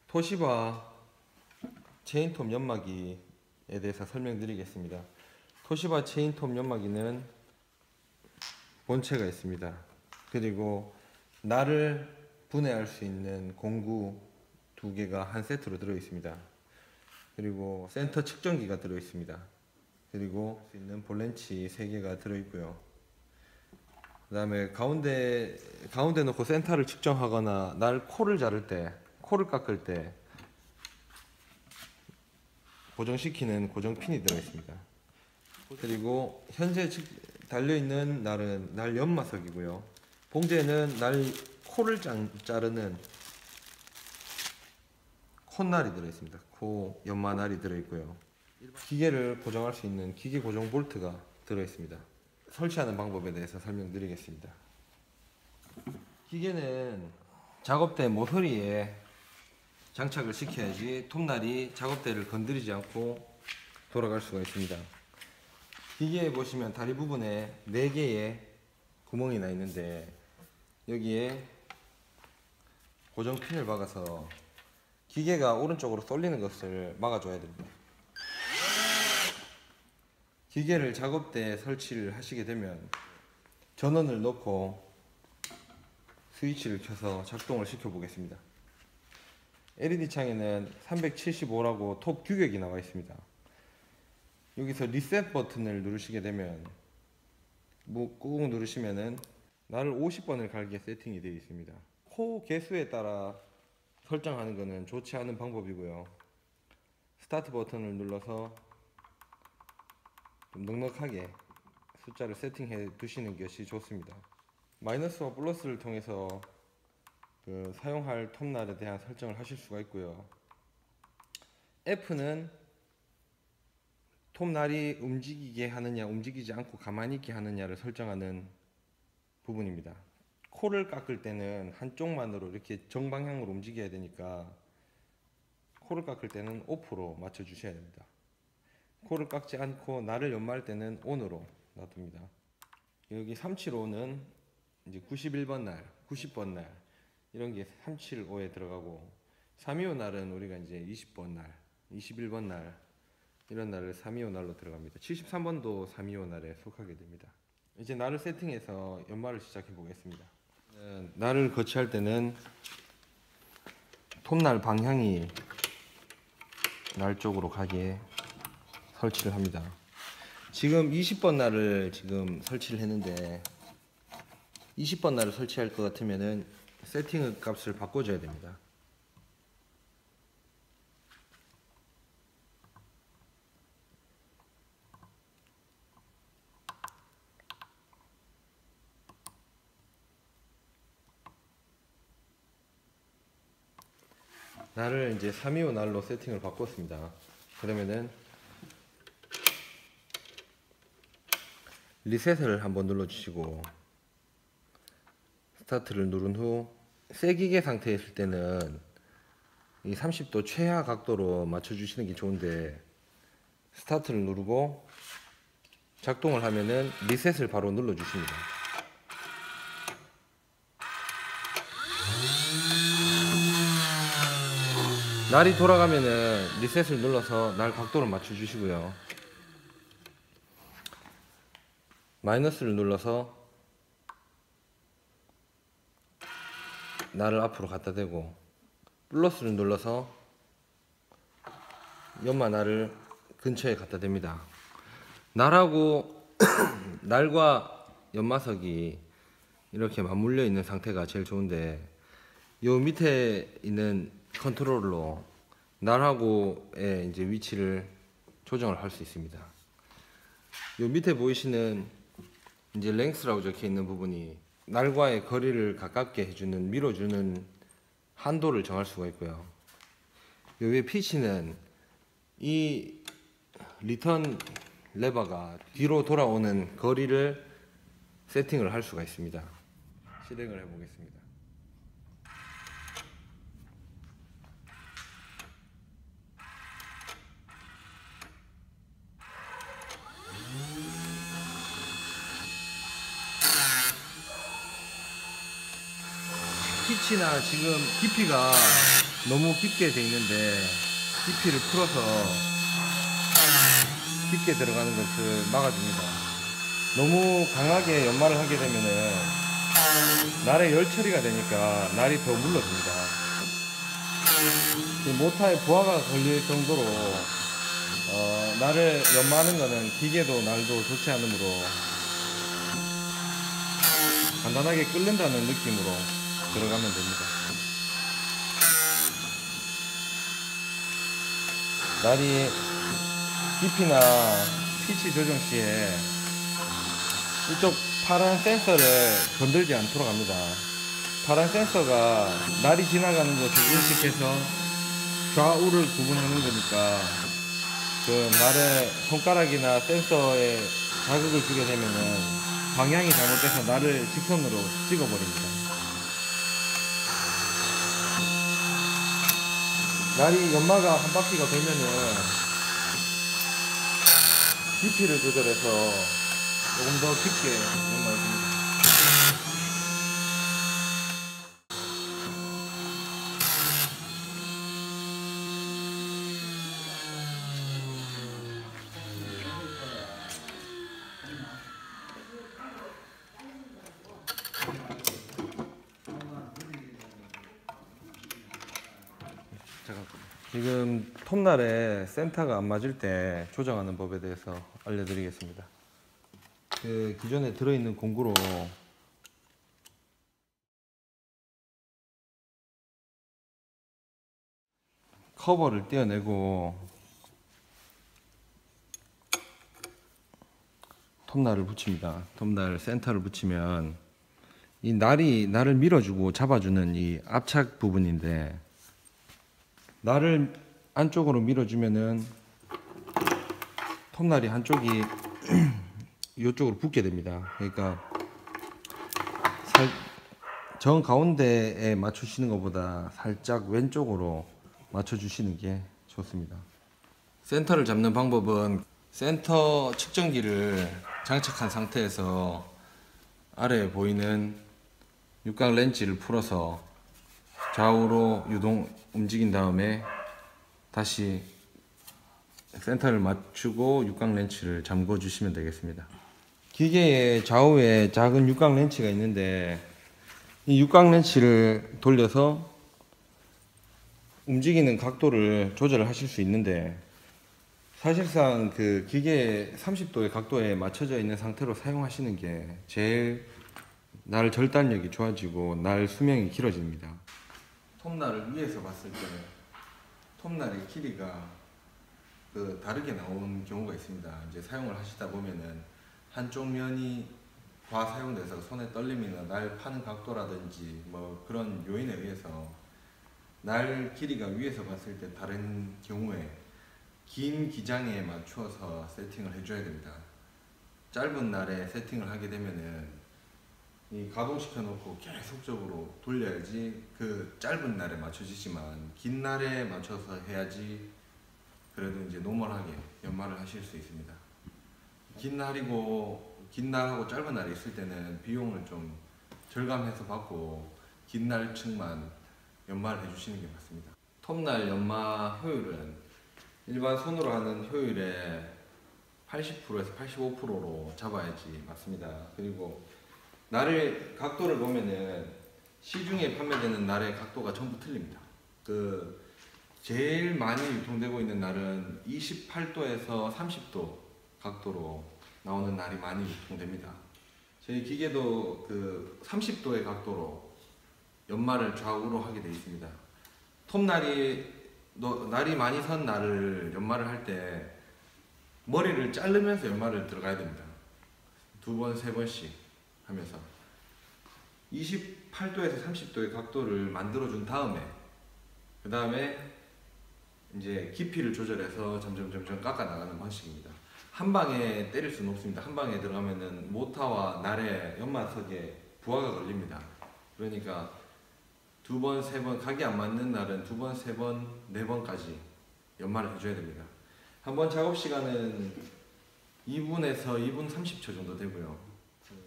토시바 체인톱 연마기에 대해서 설명드리겠습니다. 토시바 체인톱 연마기는 본체가 있습니다. 그리고 날을 분해할 수 있는 공구 2개가 한 세트로 들어 있습니다. 그리고 센터 측정기가 들어 있습니다. 그리고 수 있는 볼렌치 3개가 들어 있고요. 그 다음에 가운데 놓고 센터를 측정하거나 날 코를 자를 때, 코를 깎을 때 고정시키는 고정핀이 들어 있습니다. 그리고 현재 달려있는 날은 날 연마석이고요. 봉제는 날 코를 자르는 콧날이 들어있습니다. 코 연마날이 들어있고요. 기계를 고정할 수 있는 기계 고정 볼트가 들어있습니다. 설치하는 방법에 대해서 설명드리겠습니다. 기계는 작업대 모서리에 장착을 시켜야지 톱날이 작업대를 건드리지 않고 돌아갈 수가 있습니다. 기계에 보시면 다리 부분에 4개의 구멍이 나 있는데 여기에 고정핀을 박아서 기계가 오른쪽으로 쏠리는 것을 막아줘야 됩니다. 기계를 작업대에 설치를 하시게 되면 전원을 넣고 스위치를 켜서 작동을 시켜 보겠습니다. LED 창에는 375라고 톱 규격이 나와 있습니다. 여기서 리셋 버튼을 누르시게 되면 꾹 누르시면은 날을 50번을 갈게 세팅이 되어 있습니다. 코 개수에 따라 설정하는 것은 좋지 않은 방법이고요. 스타트 버튼을 눌러서 좀 넉넉하게 숫자를 세팅해 두시는 것이 좋습니다. 마이너스와 플러스를 통해서 사용할 톱날에 대한 설정을 하실 수가 있고요. F는 톱날이 움직이게 하느냐 움직이지 않고 가만히 있게 하느냐를 설정하는 부분입니다. 코를 깎을 때는 한쪽만으로 이렇게 정방향으로 움직여야 되니까 코를 깎을 때는 오프로 맞춰 주셔야 됩니다. 코를 깎지 않고 날을 연마할 때는 ON으로 놔둡니다. 여기 375는 이제 91번 날, 90번 날 이런 게 375에 들어가고 325 날은 우리가 이제 20번 날, 21번 날 이런 날을 325 날로 들어갑니다. 73번도 325 날에 속하게 됩니다. 이제 날을 세팅해서 연마를 시작해 보겠습니다. 날을 거치할 때는 톱날 방향이 날 쪽으로 가게 설치를 합니다. 지금 20번 날을 지금 설치를 했는데 20번 날을 설치할 것 같으면은 세팅 값을 바꿔줘야 됩니다. 날을 이제 325 날로 세팅을 바꿨습니다. 그러면은 리셋을 한번 눌러주시고 스타트를 누른 후 세기계 상태에 있을 때는 이 30도 최하 각도로 맞춰주시는 게 좋은데 스타트를 누르고 작동을 하면은 리셋을 바로 눌러주십니다. 날이 돌아가면은 리셋을 눌러서 날 각도를 맞춰주시고요. 마이너스를 눌러서 날을 앞으로 갖다 대고 플러스를 눌러서 연마 날을 근처에 갖다 댑니다. 날하고 날과 연마석이 이렇게 맞물려 있는 상태가 제일 좋은데 요 밑에 있는 컨트롤러 날하고의 이제 위치를 조정을 할 수 있습니다. 요 밑에 보이시는 이제 랭스라고 적혀 있는 부분이 날과의 거리를 가깝게 해주는 밀어주는 한도를 정할 수가 있고요. 요 위에 피치는 이 리턴 레버가 뒤로 돌아오는 거리를 세팅을 할 수가 있습니다. 실행을 해 보겠습니다. 피치나 지금 깊이가 너무 깊게 돼 있는데 깊이를 풀어서 깊게 들어가는 것을 막아줍니다. 너무 강하게 연마를 하게 되면은 날에 열 처리가 되니까 날이 더 물러집니다. 이 모타에 부하가 걸릴 정도로 날을 연마하는 것은 기계도 날도 좋지 않으므로 간단하게 끓는다는 느낌으로 들어가면 됩니다. 날이 깊이나 피치 조정 시에 이쪽 파란 센서를 건들지 않도록 합니다. 파란 센서가 날이 지나가는 것을 인식해서 좌우를 구분하는 거니까 그 날의 손가락이나 센서에 자극을 주게 되면은 방향이 잘못돼서 날을 직선으로 찍어버립니다. 날이 연마가 한 바퀴가 돌면은 깊이를 조절해서 조금 더 깊게 연마해줍니다. 지금 톱날에 센터가 안 맞을 때 조정하는 법에 대해서 알려드리겠습니다. 그 기존에 들어있는 공구로 커버를 떼어내고 톱날을 붙입니다. 톱날 센터를 붙이면 이 날을 밀어주고 잡아주는 이 압착 부분인데, 날을 안쪽으로 밀어주면은 톱날이 한쪽이 이쪽으로 붙게 됩니다. 그러니까 정 가운데에 맞추시는 것보다 살짝 왼쪽으로 맞춰주시는 게 좋습니다. 센터를 잡는 방법은 센터 측정기를 장착한 상태에서 아래에 보이는 육각 렌치를 풀어서 좌우로 움직인 다음에 다시 센터를 맞추고 육각 렌치를 잠궈 주시면 되겠습니다. 기계의 좌우에 작은 육각 렌치가 있는데 이 육각 렌치를 돌려서 움직이는 각도를 조절을 하실 수 있는데, 사실상 그 기계의 30도의 각도에 맞춰져 있는 상태로 사용하시는 게 제일 날 절단력이 좋아지고 날 수명이 길어집니다. 톱날을 위에서 봤을 때는 톱날의 길이가 다르게 나오는 경우가 있습니다. 이제 사용을 하시다 보면은 한쪽 면이 과사용돼서 손에 떨림이나 날 파는 각도라든지 뭐 그런 요인에 의해서 날 길이가 위에서 봤을 때 다른 경우에 긴 기장에 맞추어서 세팅을 해줘야 됩니다. 짧은 날에 세팅을 하게 되면은 이 가동시켜 놓고 계속적으로 돌려야지 그 짧은 날에 맞춰지지만 긴 날에 맞춰서 해야지 그래도 이제 노멀하게 연마를 하실 수 있습니다. 긴 날하고 짧은 날이 있을 때는 비용을 좀 절감해서 받고 긴 날 층만 연마를 해주시는 게 맞습니다. 톱날 연마 효율은 일반 손으로 하는 효율의 80%에서 85%로 잡아야지 맞습니다. 그리고 날의 각도를 보면은 시중에 판매되는 날의 각도가 전부 틀립니다. 제일 많이 유통되고 있는 날은 28도에서 30도 각도로 나오는 날이 많이 유통됩니다. 저희 기계도 30도의 각도로 연마를 좌우로 하게 되어 있습니다. 날이 많이 선 날을 연마를 할 때 머리를 자르면서 연마를 들어가야 됩니다. 2번, 3번씩 하면서 28도에서 30도의 각도를 만들어 준 다음에 그 다음에 이제 깊이를 조절해서 점점 깎아 나가는 방식입니다. 한 방에 때릴 수는 없습니다. 한 방에 들어가면은 모타와 날의 연마석에 부하가 걸립니다. 그러니까 2번, 3번, 각이 안 맞는 날은 2번, 3번, 4번까지 연마를 해줘야 됩니다. 한 번 작업 시간은 2분에서 2분 30초 정도 되고요.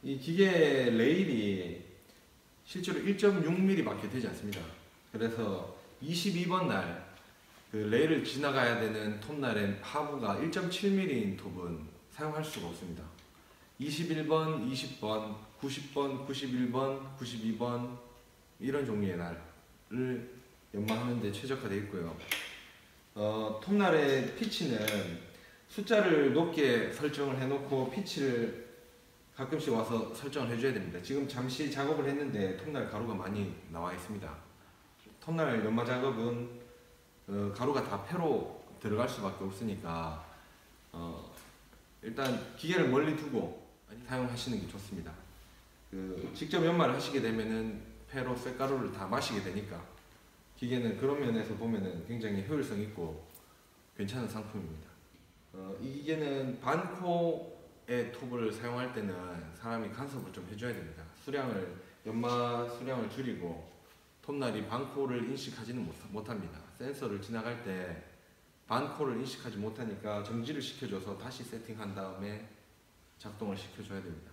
이 기계 레일이 실제로 1.6mm 밖에 되지 않습니다. 그래서 22번 날 그 레일을 지나가야 되는 톱날의 하부가 1.7mm인 톱은 사용할 수가 없습니다. 21번, 20번, 90번, 91번, 92번 이런 종류의 날을 연마하는 데 최적화되어 있고요. 톱날의 피치는 숫자를 높게 설정을 해놓고 피치를 가끔씩 와서 설정을 해줘야 됩니다. 지금 잠시 작업을 했는데 톱날 가루가 많이 나와 있습니다. 톱날 연마 작업은 가루가 다 폐로 들어갈 수밖에 없으니까 일단 기계를 멀리 두고 사용하시는 게 좋습니다. 직접 연마를 하시게 되면은 폐로 쇳가루를 다 마시게 되니까 기계는 그런 면에서 보면은 굉장히 효율성 있고 괜찮은 상품입니다. 이 기계는 반코의 톱을 사용할 때는 사람이 간섭을 좀 해줘야 됩니다. 연마 수량을 줄이고 톱날이 반코를 인식하지는 못합니다. 센서를 지나갈 때 반코를 인식하지 못하니까 정지를 시켜줘서 다시 세팅한 다음에 작동을 시켜줘야 됩니다.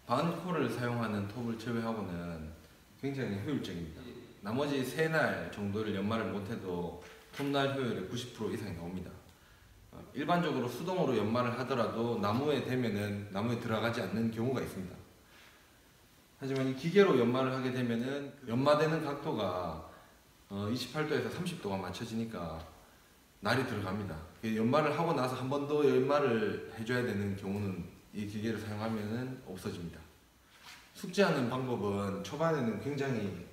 반코를 사용하는 톱을 제외하고는 굉장히 효율적입니다. 나머지 3날 정도를 연마를 못해도 톱날 효율의 90% 이상이 나옵니다. 일반적으로 수동으로 연마를 하더라도 나무에 대면은 나무에 들어가지 않는 경우가 있습니다. 하지만 이 기계로 연마를 하게 되면은 연마되는 각도가 28도에서 30도가 맞춰지니까 날이 들어갑니다. 연마를 하고 나서 한 번 더 연마를 해줘야 되는 경우는 이 기계를 사용하면은 없어집니다. 숙지하는 방법은 초반에는 굉장히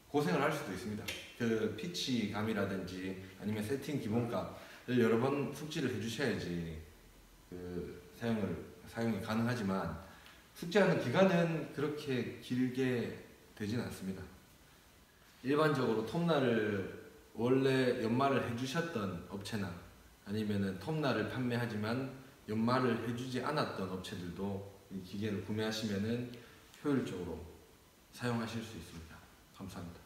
고생을 할 수도 있습니다. 피치감이라든지 아니면 세팅 기본값을 여러 번 숙지를 해주셔야지 사용이 가능하지만 숙지하는 기간은 그렇게 길게 되진 않습니다. 일반적으로 톱날을 원래 연마를 해주셨던 업체나 아니면은 톱날을 판매하지만 연마를 해주지 않았던 업체들도 이 기계를 구매하시면은 효율적으로 사용하실 수 있습니다. 감사합니다.